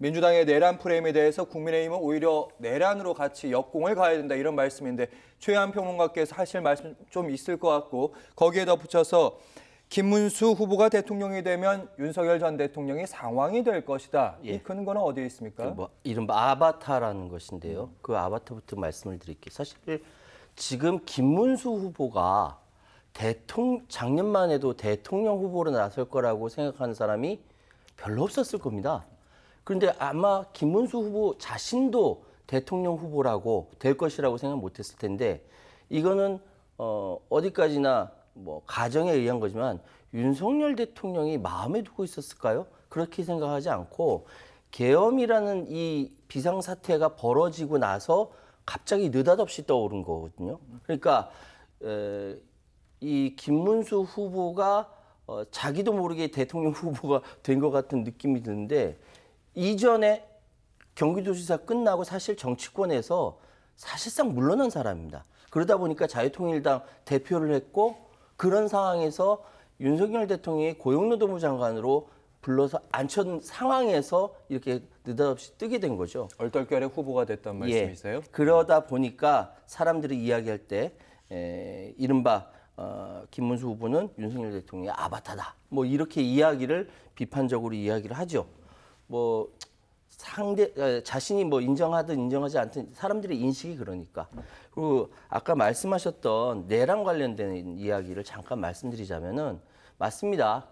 민주당의 내란 프레임에 대해서 국민의힘은 오히려 내란으로 같이 역공을 가야 된다 이런 말씀인데 최한 평론가께서 하실 말씀 좀 있을 것 같고 거기에 덧붙여서 김문수 후보가 대통령이 되면 윤석열 전 대통령이 상황이 될 것이다. 이 근거는 어디에 있습니까? 이른바 아바타라는 것인데요. 그 아바타부터 말씀을 드릴게요. 사실 지금 김문수 후보가 작년만 해도 대통령 후보로 나설 거라고 생각하는 사람이 별로 없었을 겁니다. 그런데 아마 김문수 후보 자신도 대통령 후보라고 될 것이라고 생각 못했을 텐데 이거는 어디까지나 가정에 의한 거지만 윤석열 대통령이 마음에 두고 있었을까요? 그렇게 생각하지 않고 계엄이라는 이 비상사태가 벌어지고 나서 갑자기 느닷없이 떠오른 거거든요. 그러니까 이 김문수 후보가 자기도 모르게 대통령 후보가 된 것 같은 느낌이 드는데 이전에 경기도지사 끝나고 사실 정치권에서 사실상 물러난 사람입니다. 그러다 보니까 자유통일당 대표를 했고 그런 상황에서 윤석열 대통령이 고용노동부 장관으로 불러서 앉힌 상황에서 이렇게 느닷없이 뜨게 된 거죠. 얼떨결에 후보가 됐단 말씀이세요? 그러다 보니까 사람들이 이야기할 때 이른바 김문수 후보는 윤석열 대통령의 아바타다. 이렇게 이야기를 비판적으로 이야기를 하죠. 자신이 인정하든 인정하지 않든 사람들의 인식이 그러니까. 그리고 아까 말씀하셨던 내란 관련된 이야기를 잠깐 말씀드리자면은 맞습니다.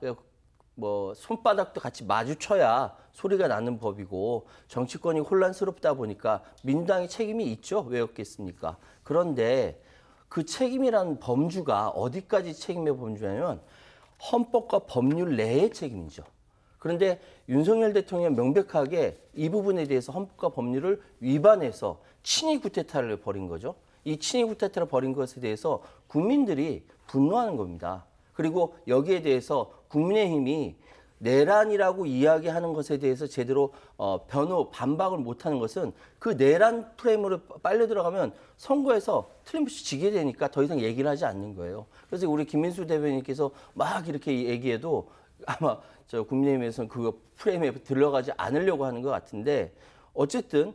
손바닥도 같이 마주쳐야 소리가 나는 법이고 정치권이 혼란스럽다 보니까 민주당의 책임이 있죠. 왜 없겠습니까? 그런데 그 책임이라는 범주가 어디까지 책임의 범주냐면 헌법과 법률 내의 책임이죠. 그런데 윤석열 대통령은 명백하게 이 부분에 대해서 헌법과 법률을 위반해서 친위 쿠데타를 벌인 거죠. 이 친위 쿠데타를 벌인 것에 대해서 국민들이 분노하는 겁니다. 그리고 여기에 대해서 국민의힘이 내란이라고 이야기하는 것에 대해서 제대로 반박을 못하는 것은 그 내란 프레임으로 빨려 들어가면 선거에서 틀림없이 지게 되니까 더 이상 얘기를 하지 않는 거예요. 그래서 우리 김민수 대변인께서 막 이렇게 얘기해도 아마 국민의힘에서는 그거 프레임에 들어가지 않으려고 하는 것 같은데 어쨌든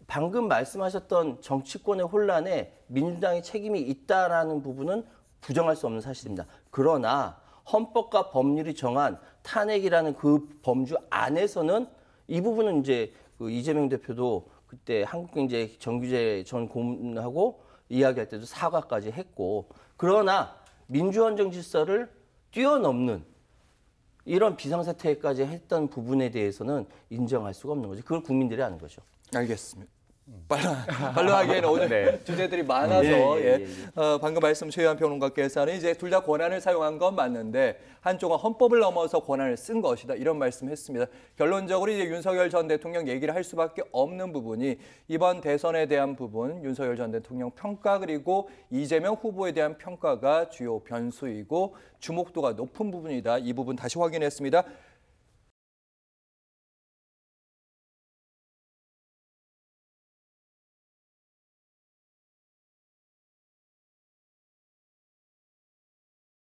방금 말씀하셨던 정치권의 혼란에 민주당의 책임이 있다라는 부분은 부정할 수 없는 사실입니다. 그러나 헌법과 법률이 정한 탄핵이라는 그 범주 안에서는 이 부분은 이제 이재명 대표도 그때 한국경제 정규재 전 고문하고 이야기할 때도 사과까지 했고 그러나 민주헌정 질서를 뛰어넘는 이런 비상사태까지 했던 부분에 대해서는 인정할 수가 없는 거죠. 그걸 국민들이 아는 거죠. 알겠습니다. 빨리 하기에는 오늘 주제들이 많아서 방금 말씀 최유한 평론가께서는 이제 둘 다 권한을 사용한 건 맞는데 한쪽은 헌법을 넘어서 권한을 쓴 것이다 이런 말씀했습니다. 결론적으로 이제 윤석열 전 대통령 얘기를 할 수밖에 없는 부분이 이번 대선에 대한 부분, 윤석열 전 대통령 평가 그리고 이재명 후보에 대한 평가가 주요 변수이고 주목도가 높은 부분이다. 이 부분 다시 확인했습니다.